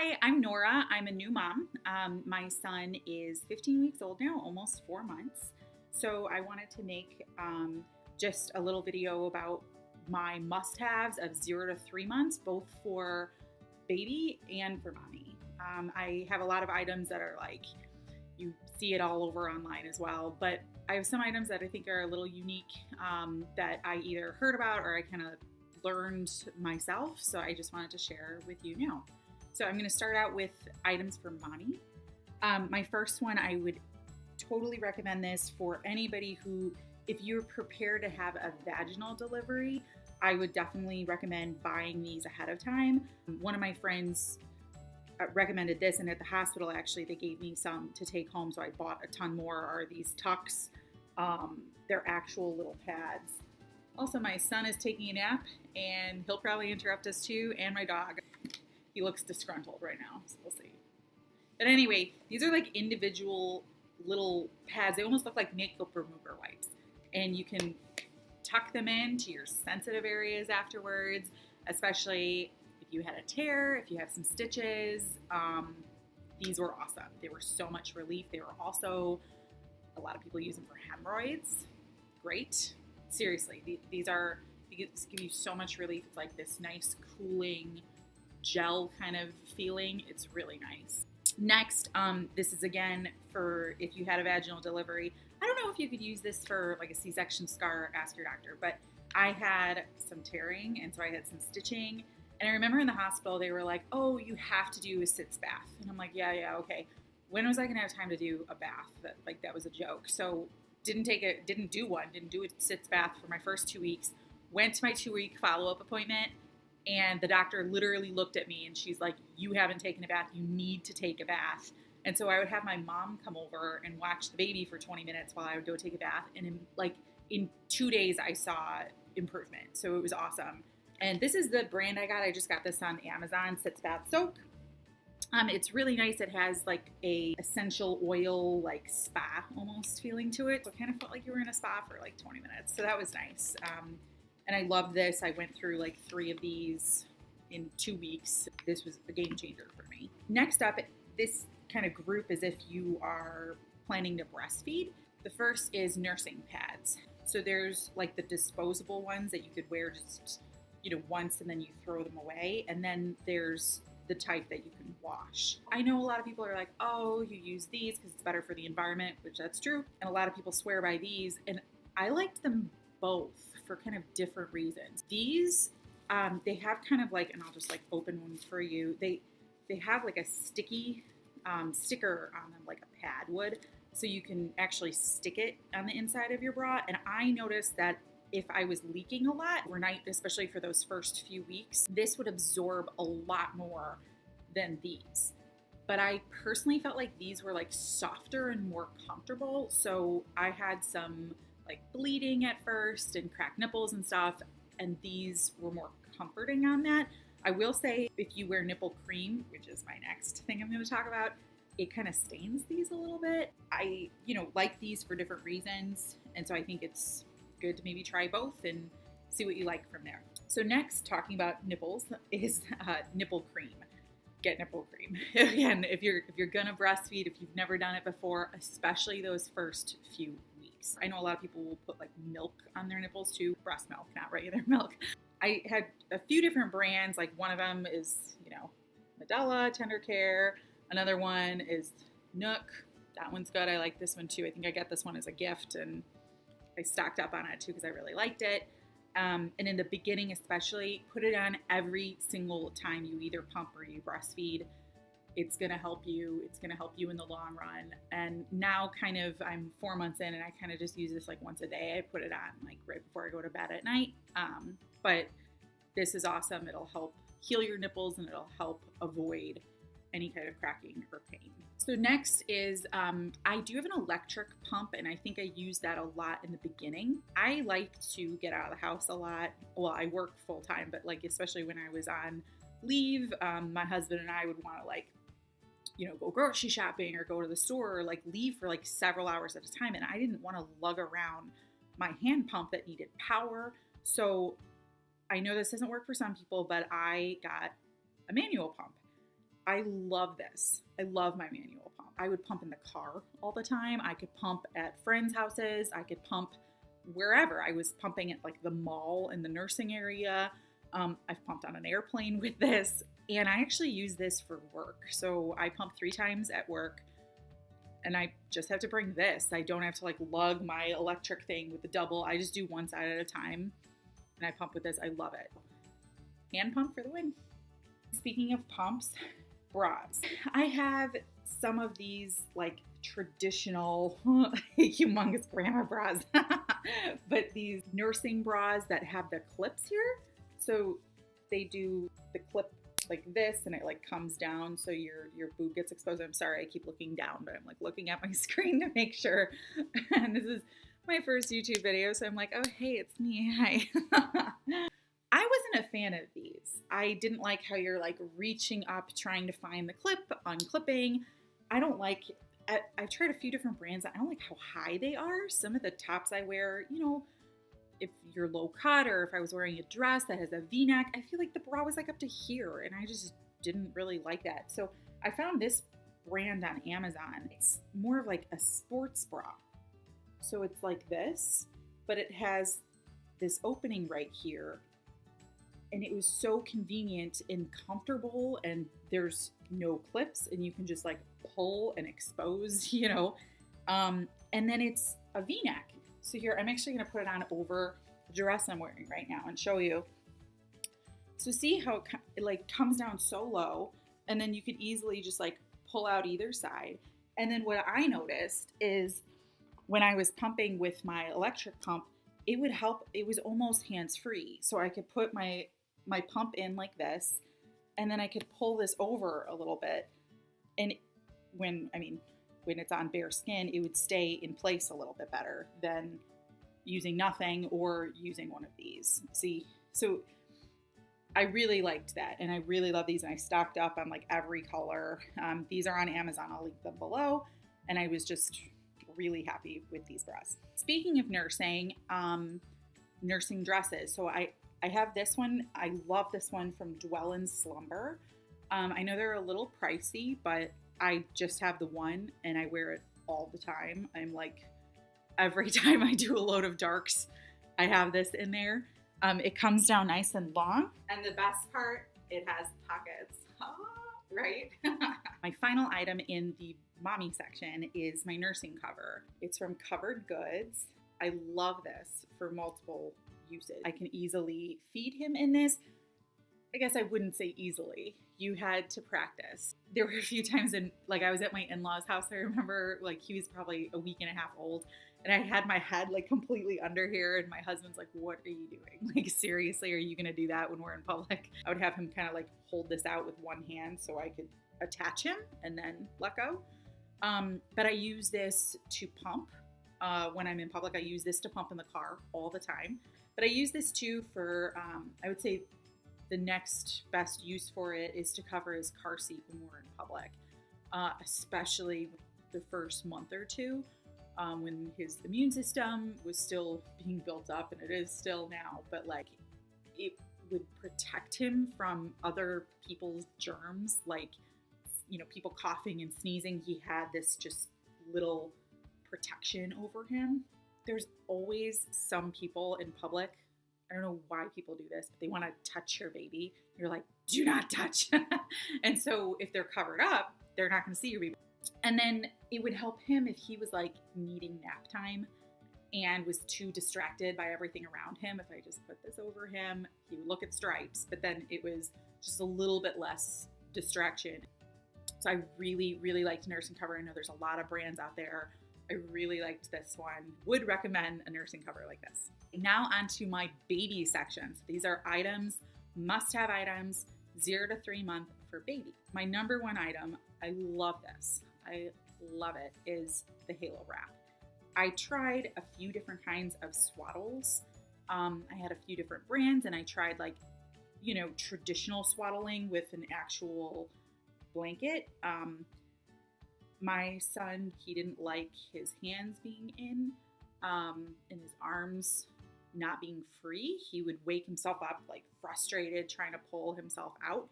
Hi, I'm Nora. I'm a new mom. My son is 15 weeks old now, almost 4 months. So I wanted to make just a little video about my must-haves of 0 to 3 months, both for baby and for mommy. I have a lot of items that are like, you see it all over online as well, but I have some items that I think are a little unique that I either heard about or I kind of learned myself. So I just wanted to share with you now. So I'm going to start out with items for mommy. My first one, I would totally recommend this for anybody who, if you're prepared to have a vaginal delivery, I would definitely recommend buying these ahead of time. One of my friends recommended this, and at the hospital, actually, they gave me some to take home. So I bought a ton more. Are these tucks? They're actual little pads. Also, my son is taking a nap, and he'll probably interrupt us too, and my dog. He looks disgruntled right now, so we'll see. But anyway, these are like individual little pads. They almost look like makeup remover wipes. And you can tuck them into your sensitive areas afterwards, especially if you had a tear, if you have some stitches. These were awesome. They were so much relief. They were also, a lot of people use them for hemorrhoids. Great. Seriously, these give you so much relief. It's like this nice cooling gel kind of feeling. It's really nice. Next, this is again for if you had a vaginal delivery. I don't know if you could use this for like a C-section scar, ask your doctor, but I had some tearing and so I had some stitching. And I remember in the hospital, they were like, oh, you have to do a sitz bath. And I'm like, yeah, okay. When was I gonna have time to do a bath? That was a joke. So didn't do a sitz bath for my first 2 weeks. Went to my 2-week follow-up appointment. And the doctor literally looked at me and she's like, you haven't taken a bath. You need to take a bath. And so I would have my mom come over and watch the baby for 20 minutes while I would go take a bath. And in 2 days, I saw improvement. So it was awesome. And this is the brand I got. I just got this on Amazon, Sitz Bath Soak. It's really nice. It has like a essential oil, like spa almost feeling to it. So it kind of felt like you were in a spa for like 20 minutes. So that was nice. And I love this. I went through like 3 of these in 2 weeks. This was a game changer for me. Next up, this kind of group is if you are planning to breastfeed. The first is nursing pads. So there's like the disposable ones that you could wear just, once and then you throw them away. And then there's the type that you can wash. I know a lot of people are like, oh, you use these because it's better for the environment, which that's true. And a lot of people swear by these. And I liked them both for kind of different reasons. These, they have kind of like, and I'll just like open one for you. They have like a sticky sticker on them, like a pad would, so you can actually stick it on the inside of your bra. And I noticed that if I was leaking a lot overnight, especially for those first few weeks, this would absorb a lot more than these. But I personally felt like these were like softer and more comfortable. So I had some like bleeding at first and cracked nipples and stuff, and these were more comforting on that. I will say if you wear nipple cream, which is my next thing I'm going to talk about, it kind of stains these a little bit. I, like these for different reasons, and so I think it's good to maybe try both and see what you like from there. So next, talking about nipples, is nipple cream. Get nipple cream. Again, if you're gonna breastfeed, if you've never done it before, especially those first few weeks. I know a lot of people will put like milk on their nipples too. Breast milk, not regular milk. I had a few different brands. Like one of them is, Medela, Tender Care. Another one is Nook. That one's good. I like this one too. I think I got this one as a gift and I stocked up on it too because I really liked it. And in the beginning especially, put it on every single time you either pump or you breastfeed. It's going to help you. It's going to help you in the long run. And now I'm 4 months in and I kind of just use this like once a day. I put it on like right before I go to bed at night. But this is awesome. It'll help heal your nipples and it'll help avoid any kind of cracking or pain. So next is, I do have an electric pump and I think I use that a lot in the beginning. I like to get out of the house a lot. Well, I work full time, but like, especially when I was on leave, my husband and I would want to like, go grocery shopping or go to the store or like leave for like several hours at a time. And I didn't want to lug around my hand pump that needed power. So I know this doesn't work for some people, but I got a manual pump. I love this. I love my manual pump. I would pump in the car all the time. I could pump at friends' houses. I could pump wherever. I was pumping at like the mall in the nursing area. I've pumped on an airplane with this, and I actually use this for work. So I pump 3 times at work, and I just have to bring this. I don't have to like lug my electric thing with the double. I just do one side at a time, and I pump with this. I love it. Hand pump for the win. Speaking of pumps, bras. I have some of these like traditional humongous grandma bras, but these nursing bras that have the clips here. So they do the clip like this, and it like comes down so your boob gets exposed. I'm sorry, I keep looking down, but I'm like looking at my screen to make sure. And this is my first YouTube video, so I'm like, oh hey, it's me, hi. I wasn't a fan of these. I didn't like how you're like reaching up trying to find the clip, unclipping. I don't like, I've tried a few different brands. I don't like how high they are. Some of the tops I wear, you know, if you're low cut or if I was wearing a dress that has a V-neck, I feel like the bra was like up to here, and I just didn't really like that. So I found this brand on Amazon. It's more of like a sports bra. So it's like this, but it has this opening right here. And it was so convenient and comfortable, and there's no clips, and you can just like pull and expose, you know. And then it's a V-neck. So here, I'm actually gonna put it on over the dress I'm wearing right now and show you. So see how it like comes down so low, and then you could easily just like pull out either side. And then what I noticed is when I was pumping with my electric pump, it would help. It was almost hands-free. So I could put my pump in like this, and then I could pull this over a little bit. And when it's on bare skin, it would stay in place a little bit better than using nothing or using one of these. See, so I really liked that, and I really love these, and I stocked up on like every color. These are on Amazon. I'll link them below, and I was just really happy with these bras. Speaking of nursing, nursing dresses. So I have this one. I love this one from Dwell in Slumber. I know they're a little pricey, but I just have the one and I wear it all the time. I'm like, every time I do a load of darks, I have this in there. It comes down nice and long. And the best part, it has pockets, right? My final item in the mommy section is my nursing cover. It's from Covered Goods. I love this for multiple uses. I can easily feed him in this. I guess I wouldn't say easily. You had to practice. There were a few times I was at my in-laws' house. I remember like he was probably a week and a half old, and I had my head like completely under here, and my husband's like, what are you doing? Like, seriously, are you gonna do that when we're in public? I would have him kind of like hold this out with one hand so I could attach him and then let go. But I use this to pump when I'm in public. I use this to pump in the car all the time. But I use this too for, I would say the next best use for it is to cover his car seat when we're in public, especially the first month or two when his immune system was still being built up, and it is still now, but like it would protect him from other people's germs, like, you know, people coughing and sneezing. He had this just little protection over him. There's always some people in public, I don't know why people do this, but they want to touch your baby. You're like, do not touch. And so if they're covered up, they're not going to see your baby. And then it would help him if he was like needing nap time and was too distracted by everything around him. If I just put this over him, he would look at stripes, but then it was just a little bit less distraction. So I really, really liked nursing cover. I know there's a lot of brands out there. I really liked this one. Would recommend a nursing cover like this. Now onto my baby sections. These are items, must-have items, 0 to 3 month for baby. My number one item, I love this. I love it, is the Halo Wrap. I tried a few different kinds of swaddles. I had a few different brands, and I tried like, you know, traditional swaddling with an actual blanket. My son, he didn't like his hands being in and his arms not being free. He would wake himself up like frustrated trying to pull himself out.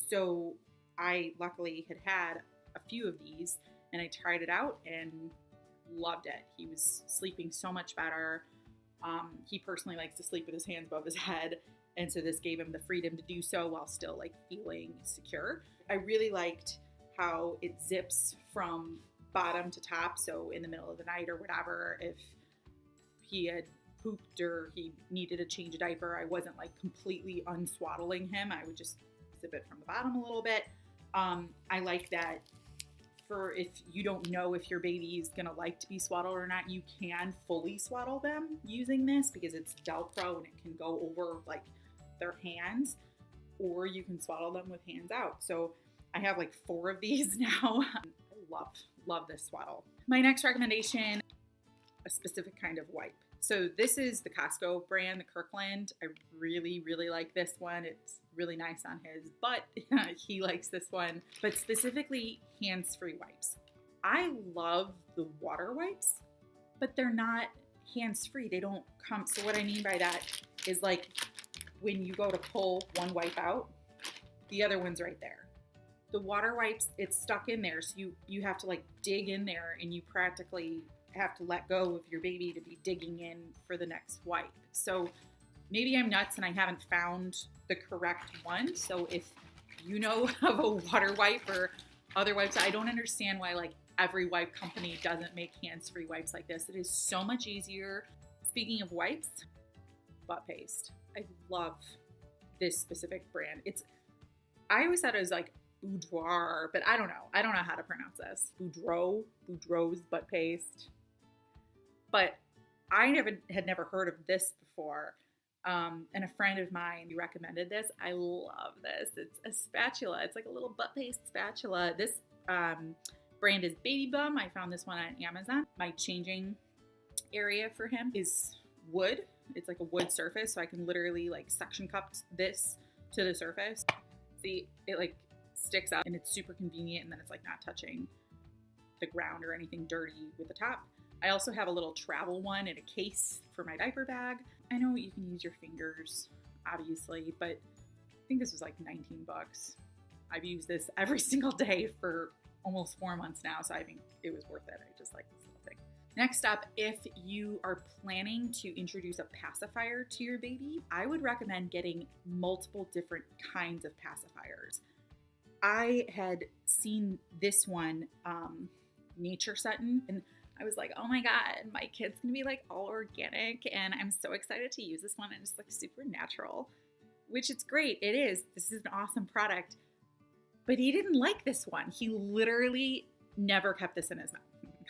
So I luckily had a few of these, and I tried it out and loved it. He was sleeping so much better. He personally likes to sleep with his hands above his head, and so this gave him the freedom to do so while still like feeling secure. I really liked how it zips from bottom to top, so in the middle of the night or whatever, if he had pooped or he needed to change a diaper, I wasn't like completely unswaddling him. I would just zip it from the bottom a little bit. I like that for if you don't know if your baby is going to like to be swaddled or not, you can fully swaddle them using this because it's Velcro and it can go over like their hands, or you can swaddle them with hands out. So I have like 4 of these now. I love this swaddle. My next recommendation, a specific kind of wipe. So this is the Costco brand, the Kirkland. I really, really like this one. It's really nice on his butt. He likes this one, but specifically hands-free wipes. I love the water wipes, but they're not hands-free. They don't come. So what I mean by that is like when you go to pull one wipe out, the other one's right there. The water wipes, it's stuck in there. So you have to like dig in there, and you practically have to let go of your baby to be digging in for the next wipe. So maybe I'm nuts and I haven't found the correct one. So if you know of a water wipe or other wipes, I don't understand why like every wipe company doesn't make hands-free wipes like this. It is so much easier. Speaking of wipes, butt paste. I love this specific brand. I always thought it was like boudoir, but I don't know. I don't know how to pronounce this. Boudreaux's butt paste. But I had never heard of this before. And a friend of mine recommended this. I love this. It's a spatula. It's like a little butt paste spatula. This brand is Baby Bum. I found this one on Amazon. My changing area for him is wood. It's like a wood surface, so I can literally like suction cup this to the surface. See, it like sticks up and it's super convenient, and then it's like not touching the ground or anything dirty with the top. I also have a little travel one in a case for my diaper bag. I know you can use your fingers, obviously, but I think this was like 19 bucks. I've used this every single day for almost 4 months now, so I think it was worth it. I just like this little thing. Next up, if you are planning to introduce a pacifier to your baby, I would recommend getting multiple different kinds of pacifiers. I had seen this one, Nature Setting, and I was like, oh my God, my kid's gonna be like all organic, and I'm so excited to use this one, and it's like super natural, which it's great. It is. This is an awesome product, but he didn't like this one. He literally never kept this in his mouth.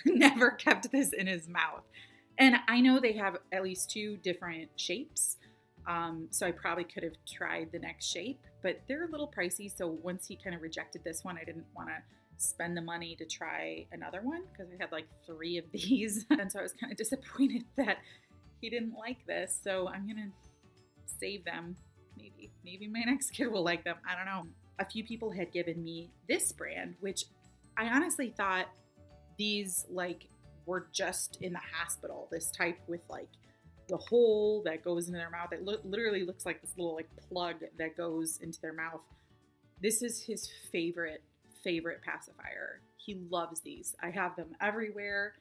Never kept this in his mouth. And I know they have at least 2 different shapes. So I probably could have tried the next shape, but they're a little pricey. So once he kind of rejected this one, I didn't want to spend the money to try another one because I had like 3 of these. And so I was kind of disappointed that he didn't like this. So I'm going to save them. Maybe my next kid will like them. I don't know. A few people had given me this brand, which I honestly thought these like were just in the hospital. This type with like the hole that goes into their mouth. It literally looks like this little like plug that goes into their mouth. This is his favorite pacifier. He loves these. I have them everywhere.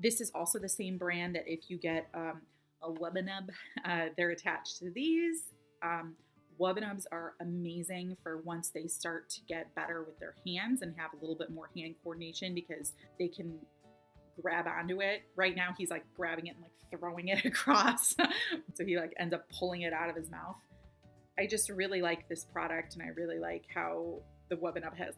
This is also the same brand that if you get a Wubbanub, they're attached to these. Wubbanubs are amazing for once they start to get better with their hands and have a little bit more hand coordination because they can grab onto it. Right now he's like grabbing it and like throwing it across. So he like ends up pulling it out of his mouth. I just really like this product, and I really like how the Wubbanub has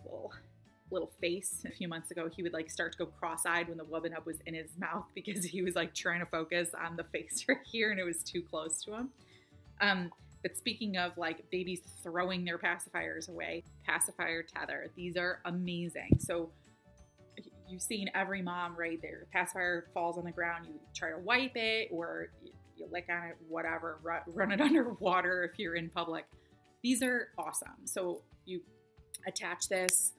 little face. A few months ago, he would like start to go cross-eyed when the Wubbanub was in his mouth because he was like trying to focus on the face right here and it was too close to him. But speaking of like babies throwing their pacifiers away, pacifier tether, these are amazing. So you've seen every mom, right? Their pacifier falls on the ground, you try to wipe it or you lick on it, whatever, run it under water if you're in public. These are awesome. So you attach this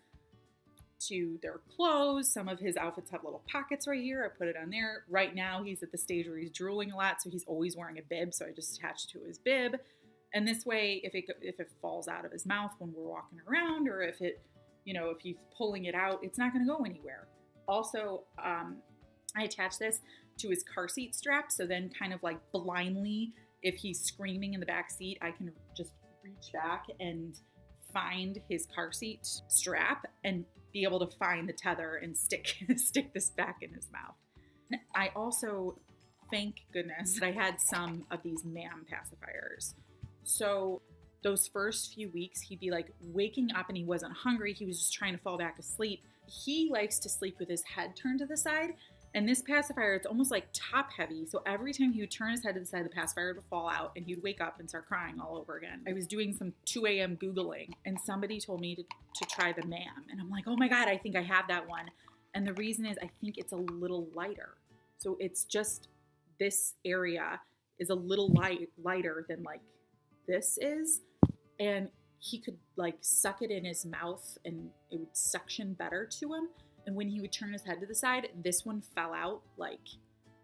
to their clothes. Some of his outfits have little pockets right here. I put it on there. Right now he's at the stage where he's drooling a lot, so he's always wearing a bib, so I just attach it to his bib. And this way, if it falls out of his mouth when we're walking around, or if it if he's pulling it out, it's not going to go anywhere. Also, I attach this to his car seat strap. So then kind of like blindly, if he's screaming in the back seat, I can just reach back and find his car seat strap and be able to find the tether and stick this back in his mouth. I also, thank goodness, that I had some of these MAM pacifiers. So those first few weeks, he'd be like waking up and he wasn't hungry. He was just trying to fall back asleep. He likes to sleep with his head turned to the side. And this pacifier, it's almost like top heavy. So every time he would turn his head to the side, the pacifier would fall out and he'd wake up and start crying all over again. I was doing some 2 a.m. Googling and somebody told me to try the MAM. And I'm like, oh my God, I think I have that one. And the reason is I think it's a little lighter. So it's just this area is a little lighter than like this is. And he could like suck it in his mouth and it would suction better to him. And when he would turn his head to the side, this one fell out like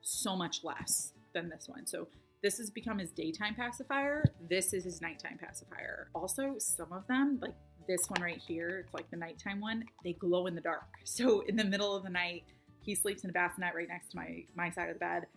so much less than this one. So this has become his daytime pacifier. This is his nighttime pacifier. Also, some of them, like this one right here, it's like the nighttime one, they glow in the dark. So in the middle of the night, he sleeps in a bassinet right next to my side of the bed.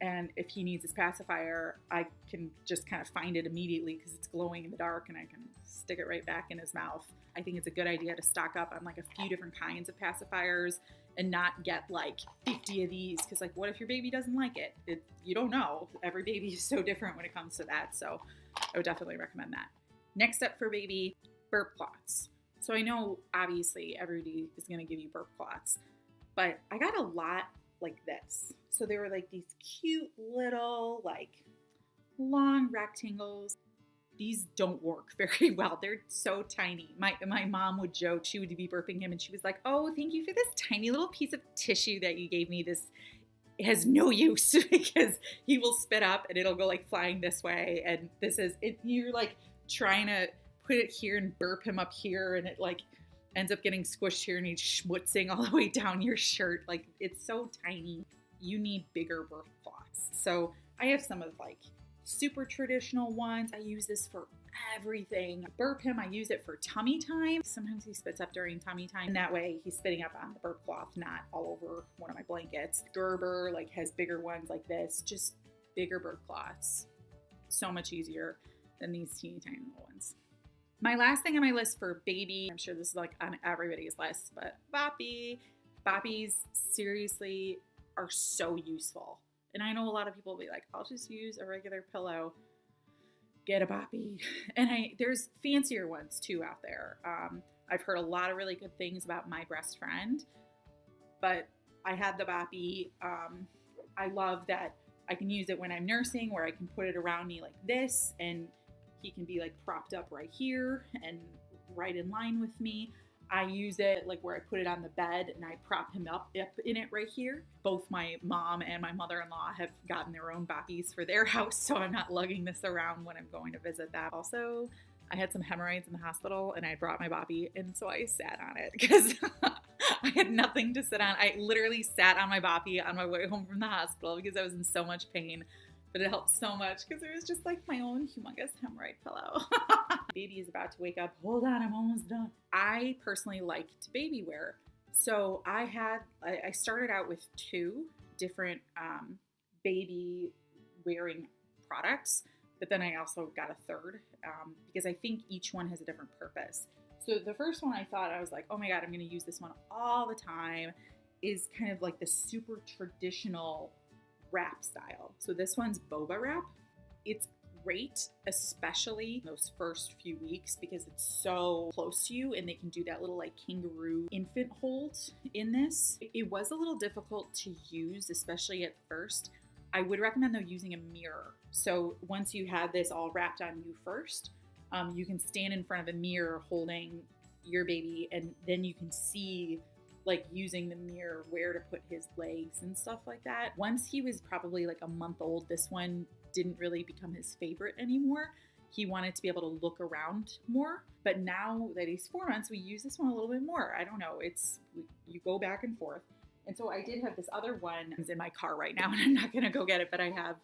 And if he needs his pacifier, I can just kind of find it immediately because it's glowing in the dark and I can stick it right back in his mouth. I think it's a good idea to stock up on like a few different kinds of pacifiers and not get like 50 of these because like what if your baby doesn't like it? You don't know. Every baby is so different when it comes to that. So I would definitely recommend that. Next up for baby, burp cloths. So I know obviously everybody is going to give you burp cloths, but I got a lot like this. So they were like these cute little like long rectangles. These don't work very well. They're so tiny. My mom would joke, she would be burping him and she was like, oh, thank you for this tiny little piece of tissue that you gave me. This has no use because he will spit up and it'll go like flying this way. And this is, you're like trying to put it here and burp him up here and it like ends up getting squished here and he's schmutzing all the way down your shirt. Like it's so tiny. You need bigger burp cloths. So I have some of like super traditional ones. I use this for everything. Burp him, I use it for tummy time. Sometimes he spits up during tummy time. And that way he's spitting up on the burp cloth, not all over one of my blankets. Gerber like has bigger ones like this, just bigger burp cloths. So much easier than these teeny tiny little ones. My last thing on my list for baby, I'm sure this is like on everybody's list, but boppy. Boppies seriously are so useful. And I know a lot of people will be like, I'll just use a regular pillow. Get a boppy. And there's fancier ones too out there. I've heard a lot of really good things about my best friend, but I had the boppy. I love that I can use it when I'm nursing where I can put it around me like this and he can be like propped up right here and right in line with me. I use it like where I put it on the bed and I prop him up in it right here. Both my mom and my mother-in-law have gotten their own boppies for their house, so I'm not lugging this around when I'm going to visit that. Also, I had some hemorrhoids in the hospital and I brought my boppy and so I sat on it because I had nothing to sit on. I literally sat on my boppy on my way home from the hospital because I was in so much pain. But it helped so much because it was just like my own humongous hemorrhoid pillow. Baby is about to wake up. Hold on, I'm almost done. I personally liked baby wear. So I started out with 2 different baby wearing products, but then I also got a third because I think each one has a different purpose. So the first one I was like, oh my God, I'm going to use this one all the time, is kind of like the super traditional wrap style. So this one's boba wrap. It's great, especially those first few weeks because it's so close to you and they can do that little like kangaroo infant hold in this. It was a little difficult to use, especially at first. I would recommend though using a mirror. So once you have this all wrapped on you first, you can stand in front of a mirror holding your baby and then you can see like using the mirror where to put his legs and stuff like that. Once he was probably like a month old, this one didn't really become his favorite anymore. He wanted to be able to look around more. But now that he's 4 months, we use this one a little bit more. I don't know. You go back and forth. And so I did have this other one. It's in my car right now and I'm not going to go get it, but I have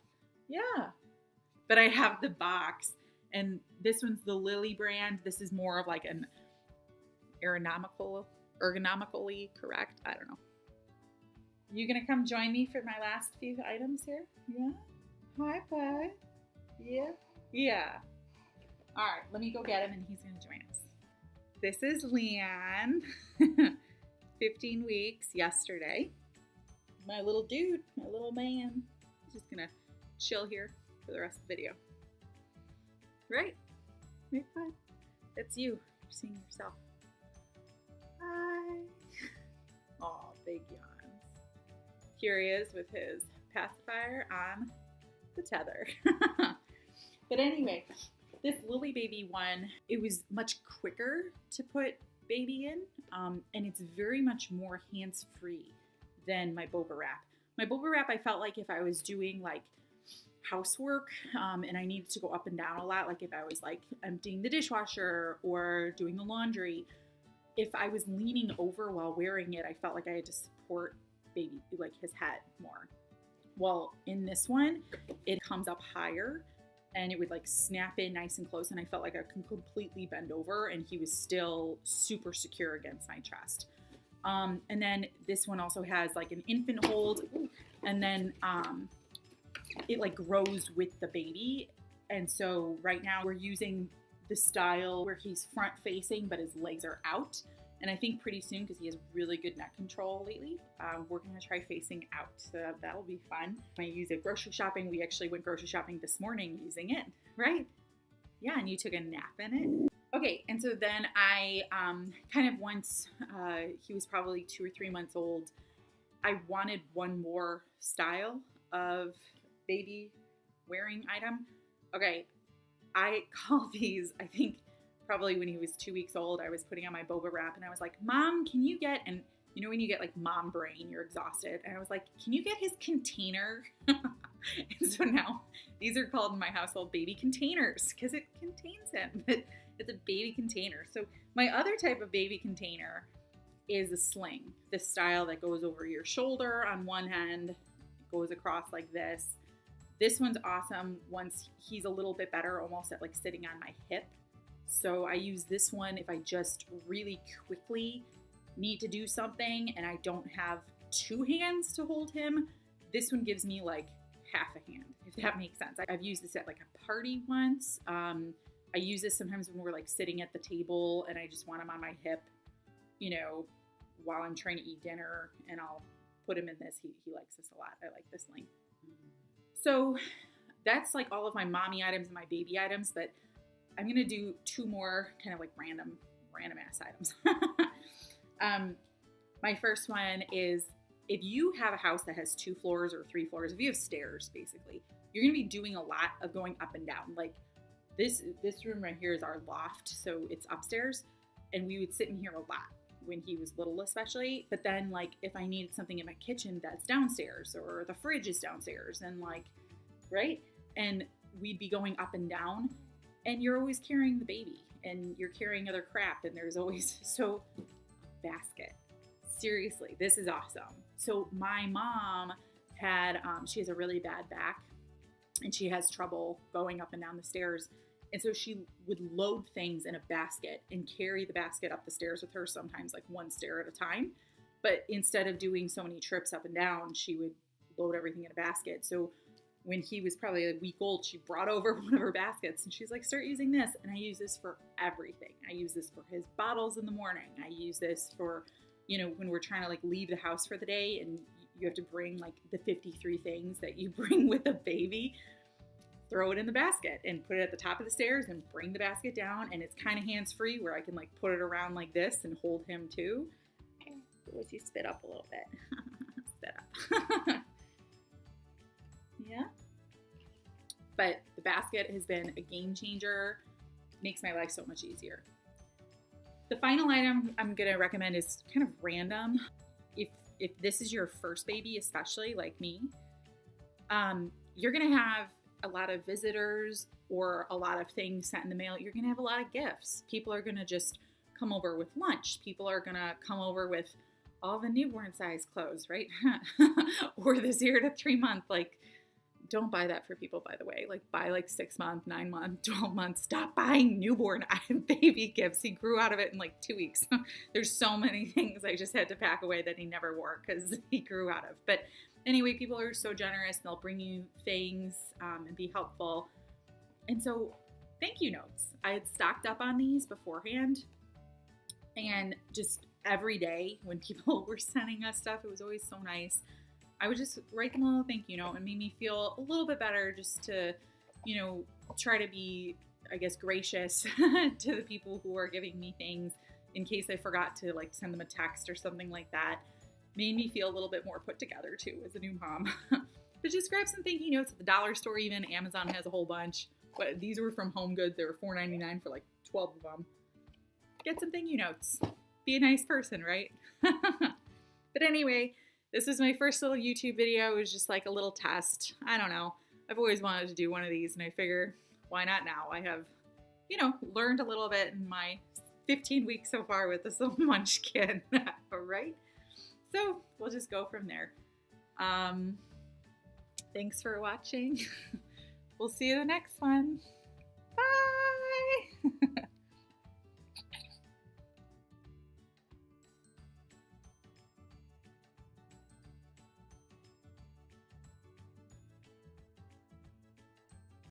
the box. And this one's the Lily brand. This is more of like an ergonomically correct. I don't know. You gonna come join me for my last few items here? Yeah? Hi, bud. Yeah? Yeah. All right, let me go get him and he's gonna join us. This is Leanne, 15 weeks yesterday. My little dude, my little man. He's just gonna chill here for the rest of the video. Right? Right, bud? That's you. You're seeing yourself. Hi. Aw, big yawns. Here he is with his pacifier on the tether. But anyway, this Lily Baby one, it was much quicker to put baby in, and it's very much more hands-free than my Boba Wrap. My Boba Wrap, I felt like if I was doing like housework and I needed to go up and down a lot, like if I was like emptying the dishwasher or doing the laundry, if I was leaning over while wearing it, I felt like I had to support baby, like his head more. Well, in this one, it comes up higher and it would like snap in nice and close, and I felt like I could completely bend over and he was still super secure against my chest. And then this one also has like an infant hold, and then it like grows with the baby. And so right now we're using the style where he's front facing but his legs are out. And I think pretty soon, because he has really good neck control lately, we're going to try facing out. So that'll be fun. I use it grocery shopping. We actually went grocery shopping this morning using it, right? Yeah, and you took a nap in it. Okay, and so then I kind of once he was probably 2 or 3 months old, I wanted one more style of baby wearing item. Okay, I call these, I think, probably when he was 2 weeks old, I was putting on my Boba Wrap and I was like, Mom, can you get, and you know when you get like mom brain, you're exhausted. And I was like, can you get his container? And so now these are called in my household baby containers because it contains him, but it's a baby container. So my other type of baby container is a sling, the style that goes over your shoulder on one end, goes across like this. This one's awesome once he's a little bit better, almost at like sitting on my hip. So I use this one if I just really quickly need to do something and I don't have 2 hands to hold him. This one gives me like half a hand, if that makes sense. I've used this at like a party once. I use this sometimes when we're like sitting at the table and I just want him on my hip, you know, while I'm trying to eat dinner, and I'll put him in this. He likes this a lot. I like this link. So that's like all of my mommy items and my baby items, but I'm going to do 2 more kind of like random ass items. My first one is, if you have a house that has 2 floors or 3 floors, if you have stairs, basically, you're going to be doing a lot of going up and down. Like this room right here is our loft. So it's upstairs, and we would sit in here a lot when he was little, especially. But then like, if I needed something in my kitchen, that's downstairs, or the fridge is downstairs, and like, right. And we'd be going up and down. And you're always carrying the baby and you're carrying other crap, and there's always, so basket. Seriously, this is awesome. So my mom had, she has a really bad back and she has trouble going up and down the stairs. And so she would load things in a basket and carry the basket up the stairs with her, sometimes like 1 stair at a time. But instead of doing so many trips up and down, she would load everything in a basket. So when he was probably a week old, she brought over one of her baskets and she's like, start using this. And I use this for everything. I use this for his bottles in the morning. I use this for, you know, when we're trying to like leave the house for the day and you have to bring like the 53 things that you bring with a baby, throw it in the basket and put it at the top of the stairs and bring the basket down. And it's kind of hands-free where I can like put it around like this and hold him too. Let's you spit up a little bit. Spit up. Yeah. But the basket has been a game changer. Makes my life so much easier. The final item I'm going to recommend is kind of random. If this is your first baby, especially like me, you're going to have a lot of visitors or a lot of things sent in the mail. You're going to have a lot of gifts. People are going to just come over with lunch. People are going to come over with all the newborn size clothes, right? Or the 0 to 3 month, like Don't buy that for people, by the way. Like, buy like 6-month, 9-month, 12 months. Stop buying newborn baby gifts. He grew out of it in like 2 weeks. There's so many things I just had to pack away that he never wore because he grew out of. But anyway, people are so generous. They'll bring you things and be helpful. And so thank you notes. I had stocked up on these beforehand. And just every day when people were sending us stuff, it was always so nice. I would just write them a little thank you note and made me feel a little bit better just to, you know, try to be, I guess, gracious to the people who are giving me things in case I forgot to like send them a text or something like that. Made me feel a little bit more put together too as a new mom. But just grab some thank you notes at the dollar store even. Amazon has a whole bunch. But these were from Home Goods. They were $4.99 for like 12 of them. Get some thank you notes. Be a nice person, right? But anyway, this is my first little YouTube video. It was just like a little test. I don't know. I've always wanted to do one of these, and I figure, why not now? I have, you know, learned a little bit in my 15 weeks so far with this little munchkin. All right? So we'll just go from there. Thanks for watching. We'll see you in the next one.